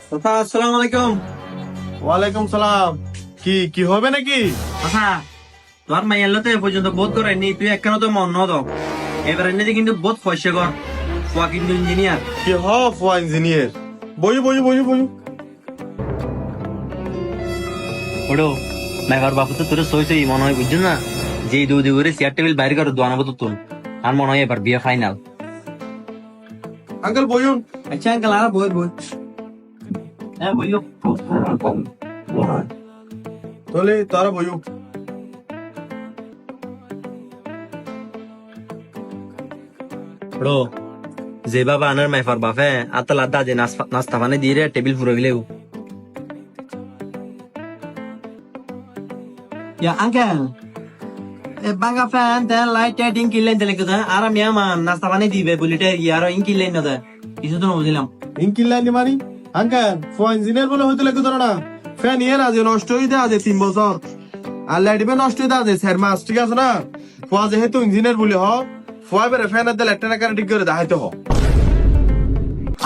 চাচা আসসালামু আলাইকুম। ওয়ালাইকুম সালাম। কি কি হবে নাকি? চাচা তোর মাইয়ার লতে এ পর্যন্ত বোধ করাইনি, তুই একখানা তো মন নদ এবার এনে কিন্তু বোধ পয়সা কর ফুয়া কিন্তু ইঞ্জিনিয়ার। কি ফুয়া ইঞ্জিনিয়ার? বইু বইু বইু বইু ওড়ো মেঘার বাপু তো তোর সই সই মনে হয় বুঝছেন না, যে দুদি করে চেয়ার টেবিল বাইরে করে দোয়ানো তো তুল আর মনে হয় এবার বিয়ে ফাইনাল। আঙ্কেল বইুন। আচ্ছা আঙ্কেল আর বই বই হ্যাঁ বইও তাহলে তারা বইু। ওড়ো যে বাবা আনার মেফার বাপে আতলা দাদে নাস্তা পানি দিয়ে রে টেবিল পুরো গেলেও Ya uncle, bangga fan dan light lighting killen dele kuda ara miyaman nasta bani dibe bulite yaro in killen nada isu to বুঝলাম ইনকিল্লানি মারি আঙ্কেল ফুয়া ইঞ্জিনিয়ার বলে হইতে লাগে না। ফ্যান ইয়ার আজ নষ্ট হইতে আজ 3 বছর আর লাইট বে নষ্ট হইতে আজ 4 মাস, ঠিক আছে না? ফুয়া যেহেতু ইঞ্জিনিয়ার বলে ফুয়া বেরে ফ্যান আর লাইট না ঠিক করে দেখাইতে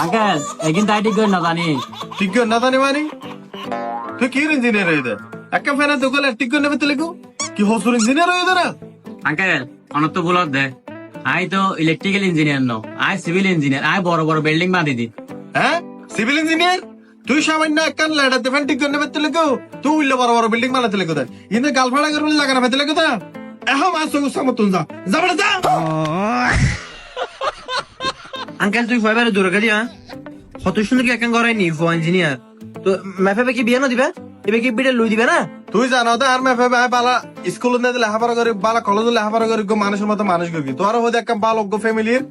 uncle egin tai ঠিক করে না জানি ঠিক করে না জানি মানি তুই কি ইঞ্জিনিয়ার হইতে একটা ফ্যান আর দোকানে ঠিক করে নেবে তো লেগো কি হসুর ইঞ্জিনিয়ার হইতে না? uncle অনত তো বলত দে আই তো ইলেকট্রিক্যাল ইঞ্জিনিয়ার ন আই সিভিল ইঞ্জিনিয়ার আই বড় বড় বিল্ডিং বানাই দি। হ্যাঁ সিভিল ইঞ্জিনিয়ার? তুই সামান্য একখান লাইটাতে ফ্যান ঠিক করে নেবে তো লেগো, তুই উল্লে বড় বড় বিল্ডিং বানাতে লেগো তাই কিন্তু গালফাড়া করে লাগানো ফেতে লেগো তা এখন মাস সমতুন যা যাবে যা। uncle তুই ফাইবারে দূরে গেলি হ্যাঁ কত সুন্দর কি একখান করাই নি ফো ইঞ্জিনিয়ার তো মেফে কি বিয়ে না দিবে এবে কি বিড়ে লুই দিবে না? তুই জানো তো আর মেফে বালা স্কুল লেখাপড়া করি বালা কলেজ লেখাপড়া করি মানুষের মতো মানুষ করি তোর হতে একটা বালজ্ঞ ফ্যামিলির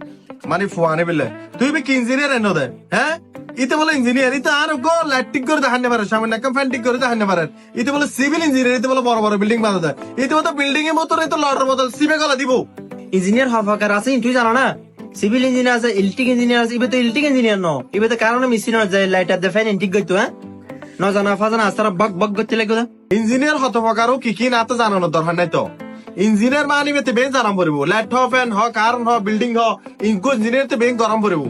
মানে ফুয়ানে বিলে তুই কি ইঞ্জিনিয়ার এনে দে? হ্যাঁ ইতে বলে ইঞ্জিনিয়ার ইতে আর গো লাইট ঠিক করে দেখাতে পারে সামনে একটা ফ্যান ঠিক করে দেখাতে পারে ইতে বলে সিভিল ইঞ্জিনিয়ার ইতে বলে বড় বড় বিল্ডিং বানাতে দেয় ইতে মতো বিল্ডিং এর মতো তো লড়ার মতো সিমে গলা দিব। ইঞ্জিনিয়ার হওয়ার ফাঁকার আছে তুই জানো না? সিভিল ইঞ্জিনিয়ার আছে ইলেকট্রিক ইঞ্জিনিয়ার আছে ইবে তো ইলেকট্রিক ইঞ্জিনিয়ার ন ইবে তো কারণে মেশিন যায় লাইটার দে ফ্যান ঠিক করতো হ্যাঁ ন জানা ফাজানা আস্তারা বক বক করতে লাগে ইঞ্জিনিয়ার হত প্রকারও কি কি না তো জানানোর দরকার নাই তো। ইঞ্জিনিয়ার মানে বেতে বেন জানাম পড়ব লাইট হ ফ্যান হ কারণ হ বিল্ডিং হ ইনকো ইঞ্জিনিয়ার তো বেন গরম পড়ব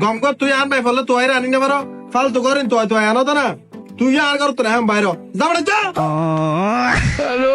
গম কর তুই আন বাই ফলে তুই আনি না পারো ফালতু করেন তুই আনো তো না তুই আর কর তোরা হ্যাঁ বাইরে যাবড়ে যা। হ্যালো